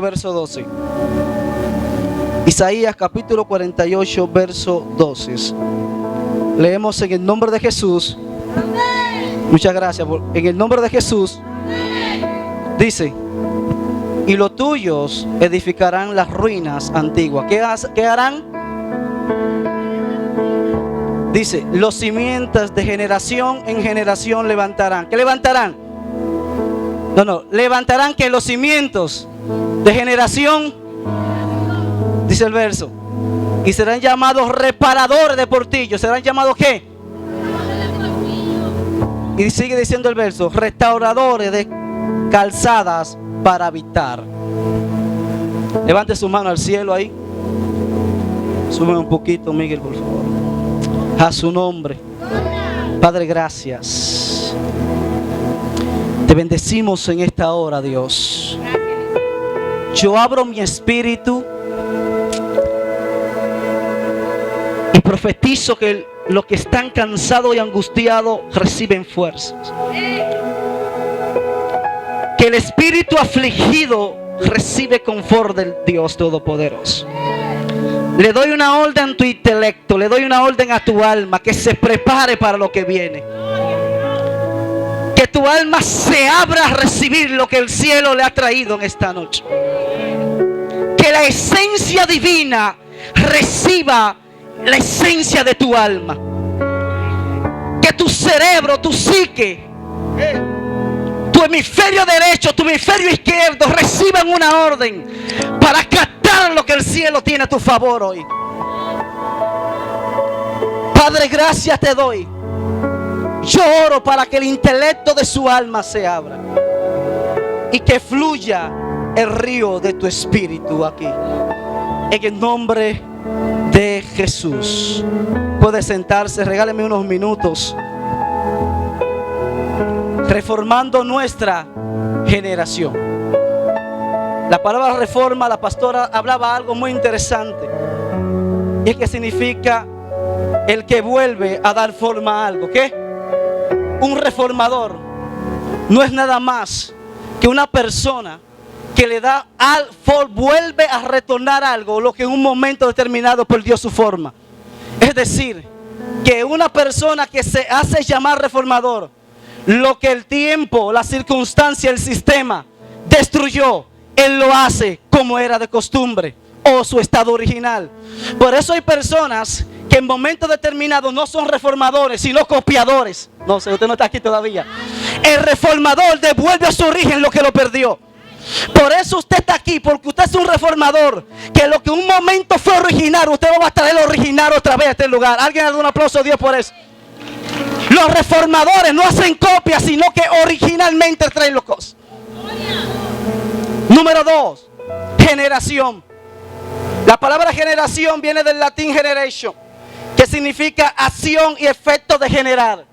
verso 12. Isaías capítulo 48, verso 12. Leemos en el nombre de Jesús. Muchas gracias. En el nombre de Jesús. Dice: y los tuyos edificarán las ruinas antiguas. ¿Qué harán? Dice: los cimientos de generación en generación levantarán. ¿Qué levantarán? Levantarán que los cimientos de generación, dice el verso, y serán llamados reparadores de portillos. ¿Serán llamados qué? Y sigue diciendo el verso: restauradores de calzadas para habitar. Levante su mano al cielo ahí. Sube un poquito, Miguel, por favor. A su nombre. Padre, gracias. Te bendecimos en esta hora, Dios. Yo abro mi espíritu y profetizo que los que están cansados y angustiados reciben fuerzas. Que el espíritu afligido recibe confort del Dios Todopoderoso. Le doy una orden a tu intelecto, le doy una orden a tu alma, que se prepare para lo que viene. Que tu alma se abra a recibir lo que el cielo le ha traído en esta noche. Que la esencia divina reciba la esencia de tu alma. Que tu cerebro, tu psique, tu hemisferio derecho, tu hemisferio izquierdo reciban una orden para captar lo que el cielo tiene a tu favor hoy. Padre, gracias te doy. Yo oro para que el intelecto de su alma se abra y que fluya el río de tu espíritu aquí. En el nombre de Jesús. Puede sentarse, regáleme unos minutos. Reformando nuestra generación. La palabra reforma, la pastora hablaba algo muy interesante. Y es que significa el que vuelve a dar forma a algo. ¿Qué? Un reformador no es nada más que una persona que le da vuelve a retornar algo, lo que en un momento determinado perdió su forma. Es decir, que una persona que se hace llamar reformador, lo que el tiempo, la circunstancia, el sistema destruyó, él lo hace como era de costumbre o su estado original. Por eso hay personas que en momentos determinados no son reformadores, sino copiadores. No sé, usted no está aquí todavía. El reformador devuelve a su origen lo que lo perdió. Por eso usted está aquí, porque usted es un reformador, que lo que un momento fue original, usted va a traer lo original otra vez a este lugar. Alguien le da un aplauso a Dios por eso. Los reformadores no hacen copias, sino que originalmente traen las cosas. Número 2, generación. La palabra generación viene del latín generation, que significa acción y efecto de generar.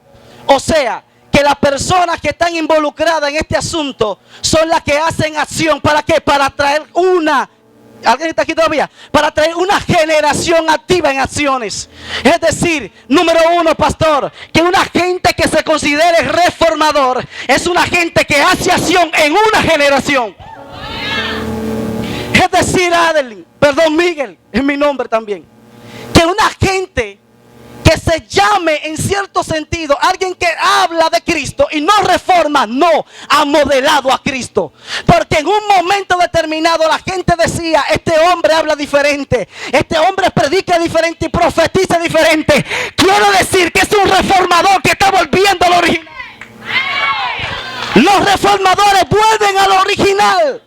O sea, que las personas que están involucradas en este asunto son las que hacen acción. ¿Para qué? Para traer ¿alguien está aquí todavía? Para traer una generación activa en acciones. Es decir, número 1, pastor, que una gente que se considere reformador es una gente que hace acción en una generación. Es decir, Miguel, es mi nombre también. Que una gente que se llame en cierto sentido alguien que habla de Cristo y no reforma, no ha modelado a Cristo. Porque en un momento determinado la gente decía: este hombre habla diferente, este hombre predica diferente y profetiza diferente. Quiero decir que es un reformador que está volviendo a lo original. Los reformadores vuelven a lo original.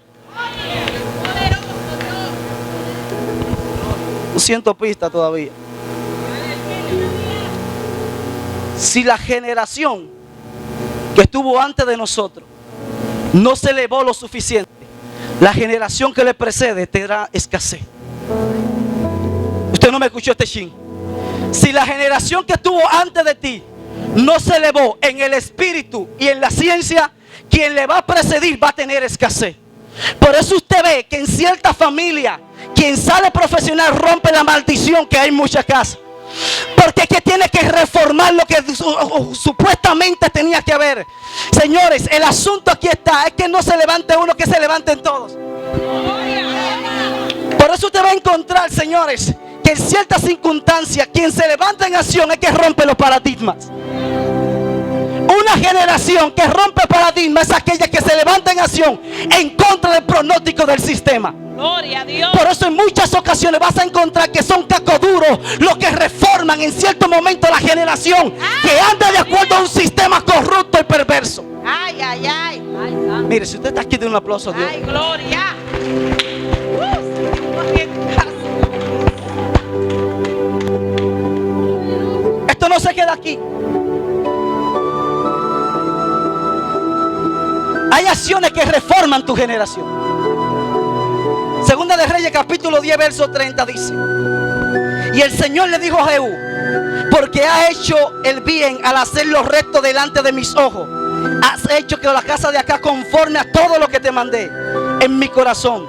No siento pista todavía. Si la generación que estuvo antes de nosotros no se elevó lo suficiente, la generación que le precede tendrá escasez. Usted no me escuchó este chin. Si la generación que estuvo antes de ti no se elevó en el espíritu y en la ciencia, quien le va a precedir va a tener escasez. Por eso usted ve que en cierta familia, quien sale profesional rompe la maldición que hay en muchas casas. Porque es que tiene que reformar lo que supuestamente tenía que haber. Señores, el asunto aquí está, es que no se levante uno, que se levanten todos. Por eso usted va a encontrar, señores, que en ciertas circunstancias quien se levanta en acción es que rompe los paradigmas. Una generación que rompe paradigmas es aquella que se levanta en acción en contra del pronóstico del sistema. Gloria a Dios. Por eso en muchas ocasiones vas a encontrar que son cacoduros los que reforman en cierto momento la generación que anda de acuerdo a un sistema corrupto y perverso. Ay, ay, ay. Mire, si usted está aquí, de un aplauso a Dios. Ay, gloria. Esto no se queda aquí. Hay acciones que reforman tu generación. Segunda de Reyes capítulo 10 verso 30 dice: y el Señor le dijo a Jehú: porque has hecho el bien al hacer lo recto delante de mis ojos, has hecho que la casa de acá conforme a todo lo que te mandé en mi corazón.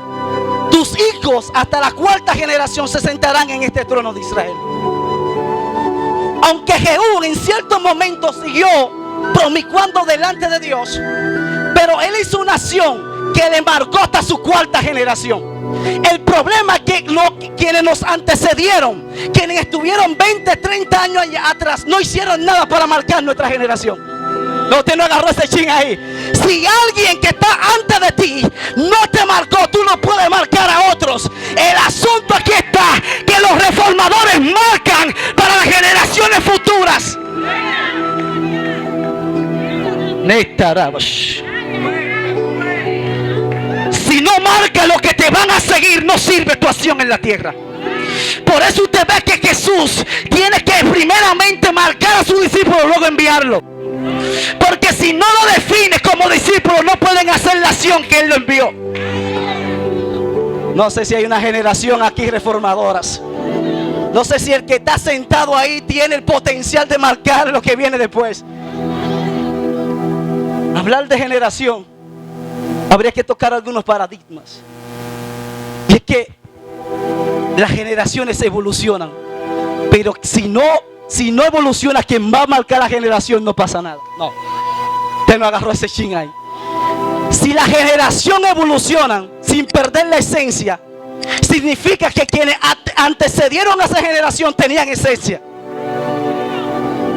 Tus hijos hasta la cuarta generación se sentarán en este trono de Israel. Aunque Jehú en cierto momento siguió promiscuando delante de Dios, pero él hizo una acción que le marcó hasta su cuarta generación. El problema es que quienes nos antecedieron, quienes estuvieron 20, 30 años atrás, no hicieron nada para marcar nuestra generación. No, usted no agarró ese chin ahí. Si alguien que está antes de ti no te marcó, tú no puedes marcar a otros. El asunto aquí está, que los reformadores marcan para las generaciones futuras. Si no marca lo que te van a seguir, no sirve tu acción en la tierra. Por eso usted ve que Jesús tiene que primeramente marcar a su discípulo, luego enviarlo. Porque si no lo define como discípulo, no pueden hacer la acción que Él lo envió. No sé si hay una generación aquí reformadoras. No sé si el que está sentado ahí tiene el potencial de marcar lo que viene después. Hablar de generación, habría que tocar algunos paradigmas. Y es que las generaciones evolucionan, pero si no evoluciona quien va a marcar la generación, no pasa nada. No, usted no agarró ese chin ahí. Si la generación evoluciona sin perder la esencia, significa que quienes antecedieron a esa generación tenían esencia.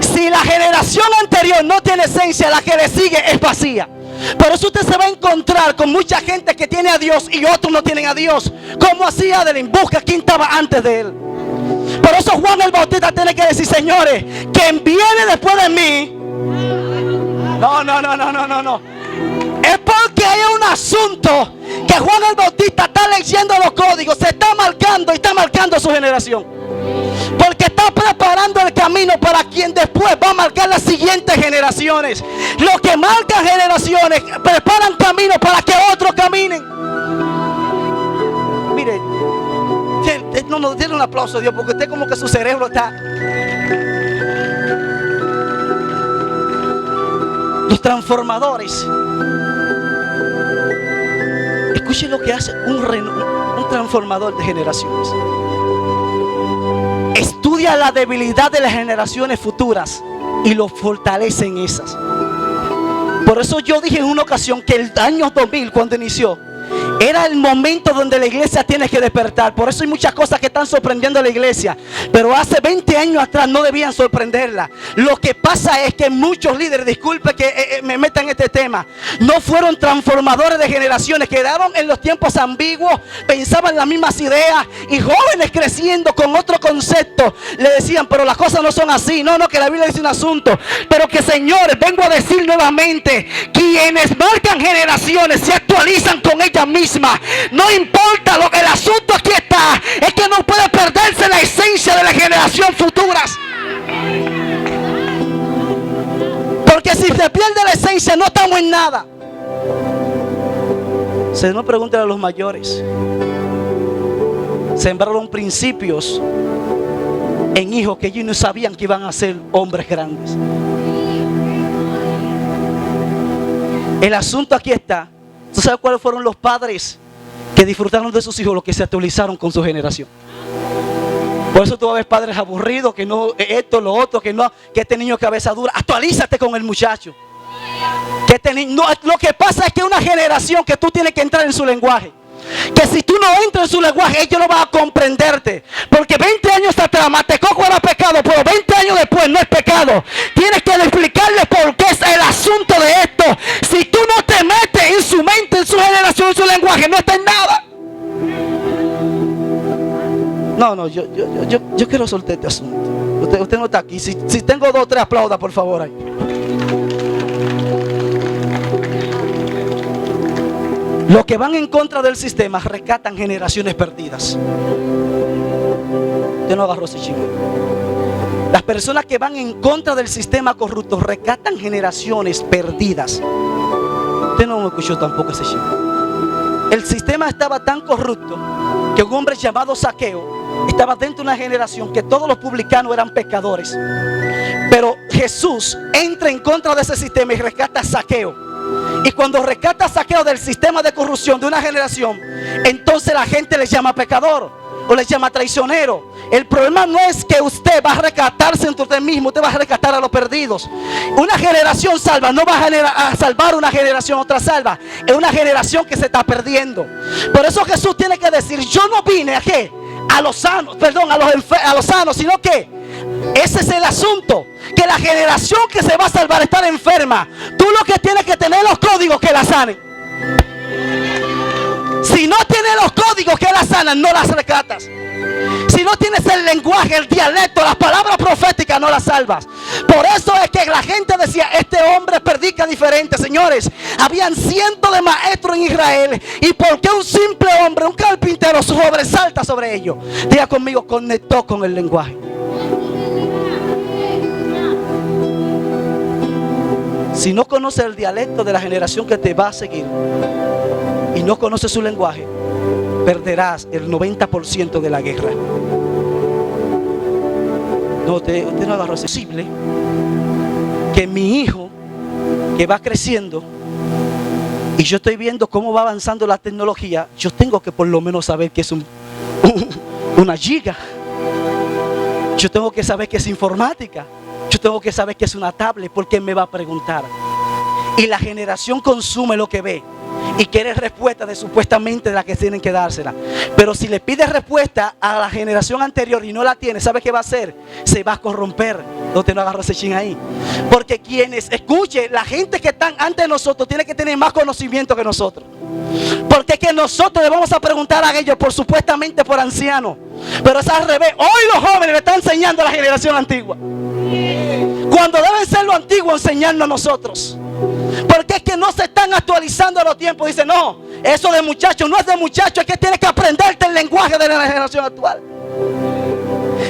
Si la generación anterior no tiene esencia, la que le sigue es vacía. Por eso usted se va a encontrar con mucha gente que tiene a Dios y otros no tienen a Dios. Como hacía Adelín, busca quién estaba antes de él. Por eso Juan el Bautista tiene que decir: señores, quien viene después de mí. No. Es porque hay un asunto que Juan el Bautista está leyendo los códigos, se está marcando y está marcando su generación. Porque está preparando el camino para quien después va a marcar las siguientes generaciones. Los que marcan generaciones preparan camino para que otros caminen. Mire, no, denle un aplauso a Dios, porque usted como que su cerebro está. Los transformadores. Escuchen lo que hace un transformador de generaciones. Estudia la debilidad de las generaciones futuras y lo fortalece en esas. Por eso yo dije en una ocasión que el año 2000, cuando inició, era el momento donde la iglesia tiene que despertar. Por eso hay muchas cosas que están sorprendiendo a la iglesia, pero hace 20 años atrás no debían sorprenderla. Lo que pasa es que muchos líderes, disculpe que me meta en este tema, no fueron transformadores de generaciones, quedaron en los tiempos ambiguos, pensaban las mismas ideas, y jóvenes creciendo con otro concepto le decían: pero las cosas no son así. No, que la Biblia dice un asunto, pero que, señores, vengo a decir nuevamente, quienes marcan generaciones se actualizan con ellas mismas. No importa lo que el asunto aquí está, es que no puede perderse la esencia de la generación futuras. Porque si se pierde la esencia, no estamos en nada. Se nos preguntan a los mayores. Sembraron principios en hijos que ellos no sabían que iban a ser hombres grandes. El asunto aquí está. ¿Tú sabes cuáles fueron los padres que disfrutaron de sus hijos? Los que se actualizaron con su generación. Por eso tú vas a ver padres aburridos, que no, esto, lo otro, que no, que este niño cabeza dura. Actualízate con el muchacho. Que no, lo que pasa es que una generación que tú tienes que entrar en su lenguaje. Que si tú no entras en su lenguaje, ellos no van a comprenderte. Porque 20 años atrás Matecoco era pecado, pero 20 años después no es pecado. Tienes que explicarle por qué es el asunto de esto. Si tú no te metes en su mente, en su generación, en su lenguaje, no está en nada. No, yo quiero soltar este asunto. Usted no está aquí. Si tengo 2 o 3, aplauda por favor ahí. Los que van en contra del sistema rescatan generaciones perdidas. Usted no agarró ese chingo. Las personas que van en contra del sistema corrupto rescatan generaciones perdidas. Usted no me escuchó tampoco ese chingo. El sistema estaba tan corrupto que un hombre llamado Zaqueo estaba dentro de una generación que todos los publicanos eran pecadores. Pero Jesús entra en contra de ese sistema y rescata a Zaqueo. Y cuando rescata a Zaqueo del sistema de corrupción de una generación, entonces la gente le llama pecador o le llama traicionero. El problema no es que usted va a rescatarse entre usted mismo, usted va a rescatar a los perdidos. Una generación salva no va a salvar una generación, otra salva. Es una generación que se está perdiendo. Por eso Jesús tiene que decir: yo no vine a qué, a los sanos, perdón, a los sanos, sino que ese es el asunto, que la generación que se va a salvar está enferma. Tú lo que tienes que tener los códigos que la sanen. Si no tienes los códigos que la sanan, no las rescatas. Si no tienes el lenguaje, el dialecto, las palabras proféticas, no las salvas. Por eso es que la gente decía: este hombre predica diferente. Señores, habían cientos de maestros en Israel. ¿Y por qué un simple hombre, un carpintero, sobresalta sobre ellos? Diga conmigo: conectó con el lenguaje. Si no conoces el dialecto de la generación que te va a seguir y no conoces su lenguaje, perderás el 90% de la guerra. No, usted no agarró. Es posible que mi hijo, que va creciendo, y yo estoy viendo cómo va avanzando la tecnología, yo tengo que por lo menos saber que es una giga. Yo tengo que saber que es informática. Yo tengo que saber que es una tablet, porque me va a preguntar. Y la generación consume lo que ve y quiere respuesta de supuestamente la que tienen que dársela. Pero si le pides respuesta a la generación anterior y no la tiene, ¿sabe qué va a hacer? Se va a corromper. No te no agarro ese chin ahí. Porque quienes escuchen, la gente que están antes de nosotros tiene que tener más conocimiento que nosotros. Porque es que nosotros le vamos a preguntar a ellos por supuestamente por ancianos. Pero es al revés. Hoy los jóvenes le están enseñando a la generación antigua, cuando deben ser los antiguos enseñarnos a nosotros. Porque es que no se están actualizando a los tiempos. Dice: no, eso de muchacho no es de muchacho, es que tienes que aprenderte el lenguaje de la generación actual.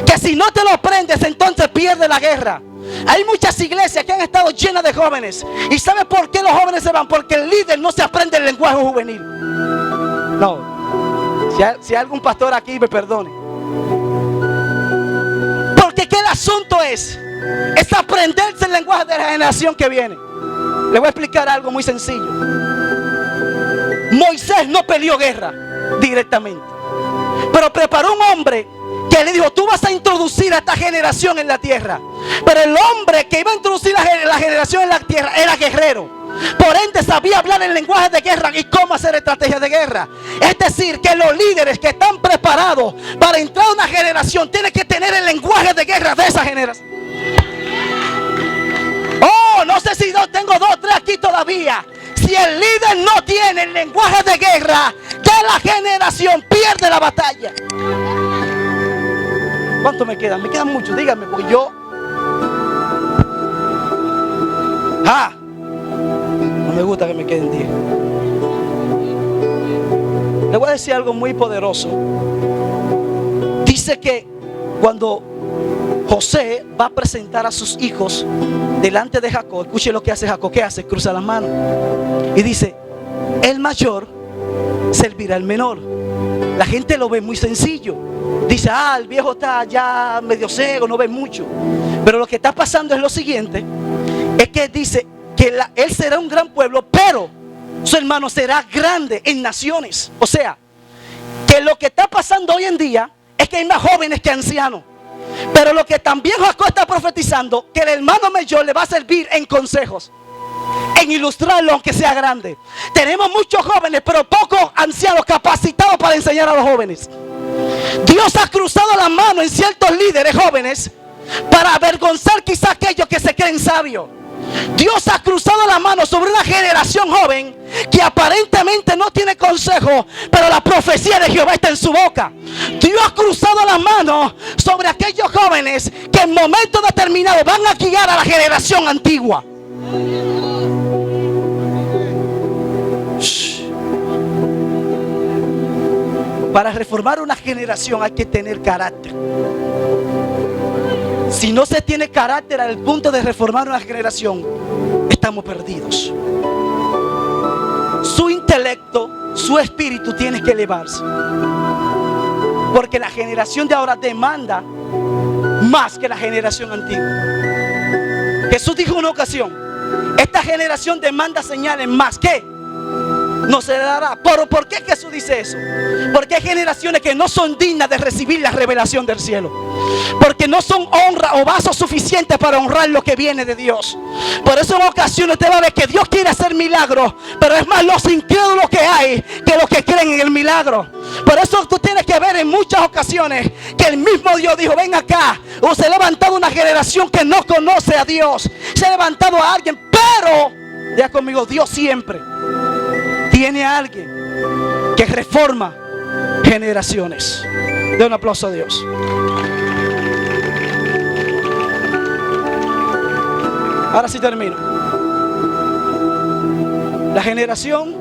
Que si no te lo aprendes, entonces pierdes la guerra. Hay muchas iglesias que han estado llenas de jóvenes. ¿Y sabe por qué los jóvenes se van? Porque el líder no se aprende el lenguaje juvenil. No, si hay algún pastor aquí, me perdone. Porque ¿qué el asunto es aprenderse el lenguaje de la generación que viene. Le voy a explicar algo muy sencillo. Moisés no peleó guerra directamente, pero preparó un hombre que le dijo: tú vas a introducir a esta generación en la tierra. Pero el hombre que iba a introducir la generación en la tierra era guerrero. Por ende sabía hablar el lenguaje de guerra y cómo hacer estrategias de guerra. Es decir, que los líderes que están preparados para entrar a una generación tienen que tener el lenguaje de guerra de esa generación. Oh, no sé si tengo 2 o 3 aquí todavía. Si el líder no tiene el lenguaje de guerra de la generación, pierde la batalla. ¿Cuánto me quedan? Me quedan muchos, díganme, porque yo... no me gusta que me queden 10. Le voy a decir algo muy poderoso. Dice que cuando José va a presentar a sus hijos delante de Jacob, escuche lo que hace Jacob. ¿Qué hace? Cruza las manos y dice: el mayor servirá al menor. La gente lo ve muy sencillo. Dice: el viejo está ya medio ciego, no ve mucho. Pero lo que está pasando es lo siguiente: es que dice que él será un gran pueblo, pero su hermano será grande en naciones. O sea, que lo que está pasando hoy en día es que hay más jóvenes que ancianos. Pero lo que también Jacob está profetizando, que el hermano mayor le va a servir en consejos, en ilustrarlo aunque sea grande. Tenemos muchos jóvenes, pero pocos ancianos capacitados para enseñar a los jóvenes. Dios ha cruzado la mano en ciertos líderes jóvenes para avergonzar quizá aquellos que se creen sabios. Dios ha cruzado la mano sobre una generación joven que aparentemente no tiene consejo, pero la profecía de Jehová está en su boca. Dios ha cruzado la mano sobre aquellos jóvenes que en momentos determinados van a guiar a la generación antigua. Para reformar una generación hay que tener carácter. Si no se tiene carácter al punto de reformar una generación, estamos perdidos. Su intelecto, su espíritu tiene que elevarse. Porque la generación de ahora demanda más que la generación antigua. Jesús dijo en una ocasión: esta generación demanda señales más que no se le dará. ¿Pero por qué Jesús dice eso? Porque hay generaciones que no son dignas de recibir la revelación del cielo, porque no son honra o vasos suficientes para honrar lo que viene de Dios. Por eso en ocasiones te va a ver que Dios quiere hacer milagros, pero es más los incrédulos que hay que los que creen en el milagro. Por eso tú tienes que ver en muchas ocasiones que el mismo Dios dijo: ven acá. O se ha levantado una generación que no conoce a Dios, se ha levantado a alguien, pero ya conmigo, Dios siempre tiene a alguien que reforma generaciones. De un aplauso a Dios. Ahora sí termino. La generación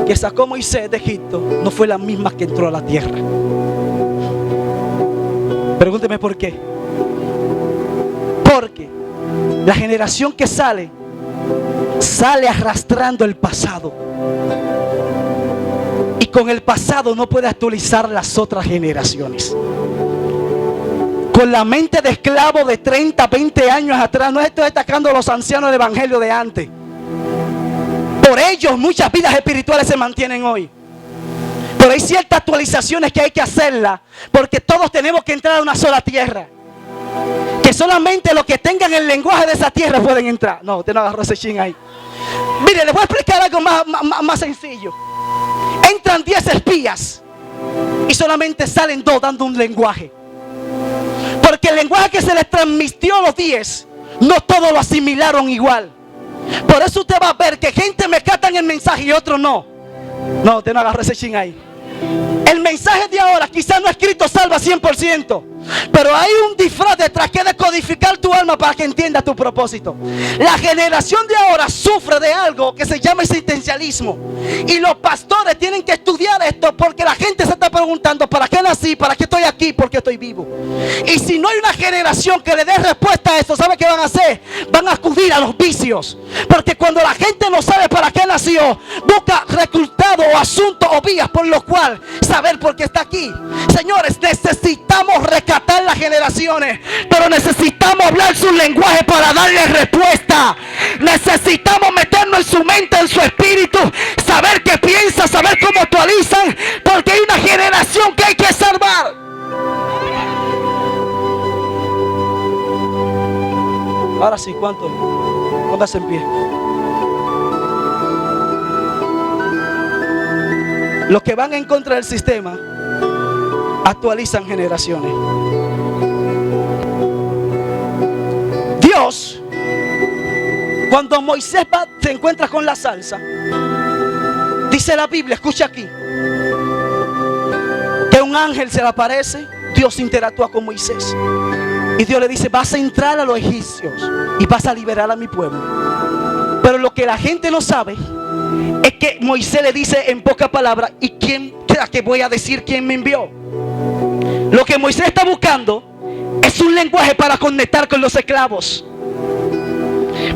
que sacó Moisés de Egipto no fue la misma que entró a la tierra. Pregúnteme por qué. Porque la generación que sale arrastrando el pasado, y con el pasado no puede actualizar las otras generaciones. Con la mente de esclavo de 30, 20 años atrás. No estoy destacando a los ancianos del evangelio de antes. Por ellos muchas vidas espirituales se mantienen hoy. Pero hay ciertas actualizaciones que hay que hacerlas, porque todos tenemos que entrar a una sola tierra. Que solamente los que tengan el lenguaje de esa tierra pueden entrar. No, usted no agarró ese chin ahí. Mire, les voy a explicar algo más sencillo. Entran 10 espías y solamente salen 2 dando un lenguaje. Porque el lenguaje que se les transmitió a los 10, no todos lo asimilaron igual. Por eso usted va a ver que gente me captan el mensaje y otros no. No, usted no agarró ese chin ahí. El mensaje de ahora quizás no escrito salva 100%, pero hay un disfraz detrás que decodificar tu alma para que entienda tu propósito. La generación de ahora sufre de algo que se llama existencialismo, y los pastores tienen que estudiar esto, porque la gente se está preguntando: ¿para qué nací? ¿Para qué estoy aquí? ¿Por qué estoy vivo? Y si no hay una generación que le dé respuesta a eso, ¿sabe qué van a hacer? Van a acudir a los vicios, porque cuando la gente no sabe para qué nació, busca resultados o asuntos o vías por los cuales saber por qué está aquí. Señores, necesitamos rescatar las generaciones, pero necesitamos hablar su lenguaje para darle respuesta. Necesitamos meternos en su mente, en su espíritu, saber qué piensa, saber cómo actualizan, porque hay una generación que hay que salvar. Ahora sí, ¿cuánto? Póngase en pie. Los que van en contra del sistema actualizan generaciones. Dios, cuando Moisés se encuentra con la zarza, dice la Biblia, escucha aquí, que un ángel se le aparece. Dios interactúa con Moisés y Dios le dice: vas a entrar a los egipcios y vas a liberar a mi pueblo. Pero lo que la gente no sabe es que Moisés le dice en pocas palabras: ¿y quién? ¿A qué voy a decir quién me envió? Lo que Moisés está buscando es un lenguaje para conectar con los esclavos.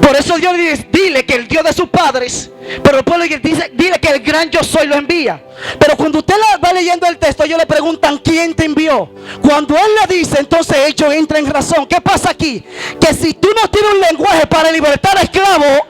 Por eso Dios dice: dile que el Dios de sus padres, pero el pueblo dice: dile que el gran yo soy lo envía. Pero cuando usted va leyendo el texto, ellos le preguntan: ¿quién te envió? Cuando él le dice, entonces ellos entran en razón. ¿Qué pasa aquí? Que si tú no tienes un lenguaje para libertar a esclavos,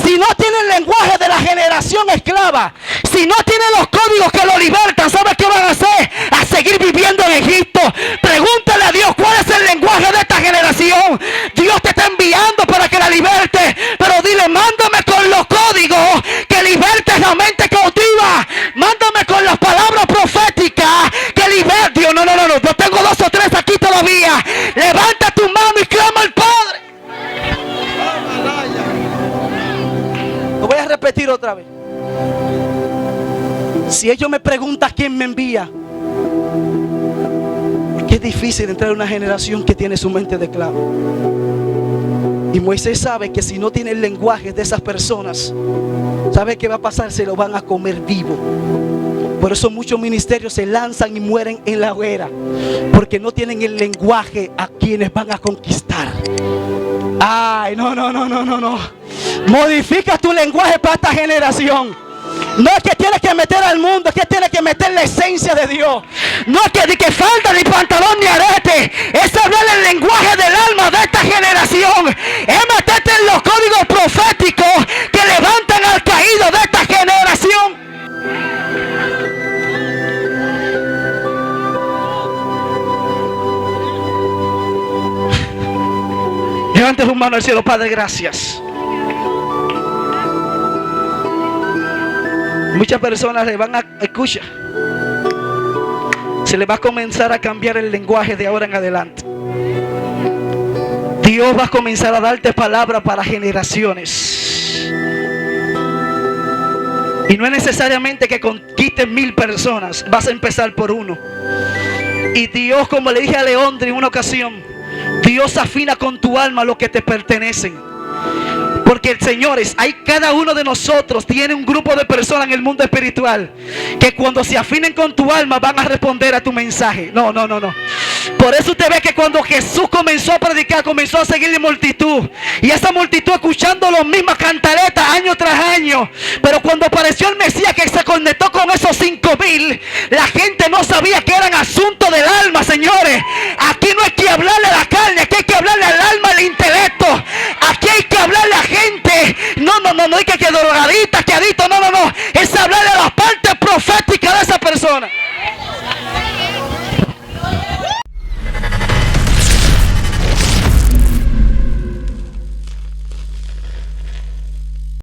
si no tienes tiene el lenguaje de la generación esclava, si no tiene los códigos que lo libertan, ¿sabe qué van a hacer? A seguir viviendo en Egipto. Pregúntale a Dios cuál es el lenguaje de esta generación. Dios te está enviando para que la liberte, pero dile, mándame con los códigos que libertes la mente cautiva. Mándame con las palabras proféticas que liberte. No, yo tengo 2 o 3 aquí todavía. Levanta tu mano y clama al Padre. Lo voy a repetir otra vez. Si ellos me preguntan quién me envía, es que es difícil entrar en una generación que tiene su mente de esclavo. Y Moisés sabe que si no tiene el lenguaje de esas personas, ¿sabe qué va a pasar? Se lo van a comer vivo. Por eso muchos ministerios se lanzan y mueren en la hoguera, porque no tienen el lenguaje a quienes van a conquistar. Ay, no. Modifica tu lenguaje para esta generación. No es que tienes que meter al mundo, es que tienes que meter la esencia de Dios. No es que falta ni pantalón ni arete. Es hablar el lenguaje del alma de esta generación. Es meterte en los códigos proféticos que levantan al caído de esta generación. Levante su mano al cielo. Padre, gracias. Muchas personas le van a escuchar. Se le va a comenzar a cambiar el lenguaje de ahora en adelante. Dios va a comenzar a darte palabra para generaciones. Y no es necesariamente que conquistes 1000 personas. Vas a empezar por 1. Y Dios, como le dije a Leondre en una ocasión, Dios afina con tu alma lo que te pertenecen. Porque, señores, cada uno de nosotros tiene un grupo de personas en el mundo espiritual que cuando se afinen con tu alma van a responder a tu mensaje. No. Por eso usted ve que cuando Jesús comenzó a predicar, comenzó a seguirle multitud. Y esa multitud escuchando las mismas cantaletas año tras año. Pero cuando apareció el Mesías que se conectó con esos 5000, la gente no sabía que eran asuntos del alma, señores. Aquí no hay que hablarle a la carne, aquí hay que hablarle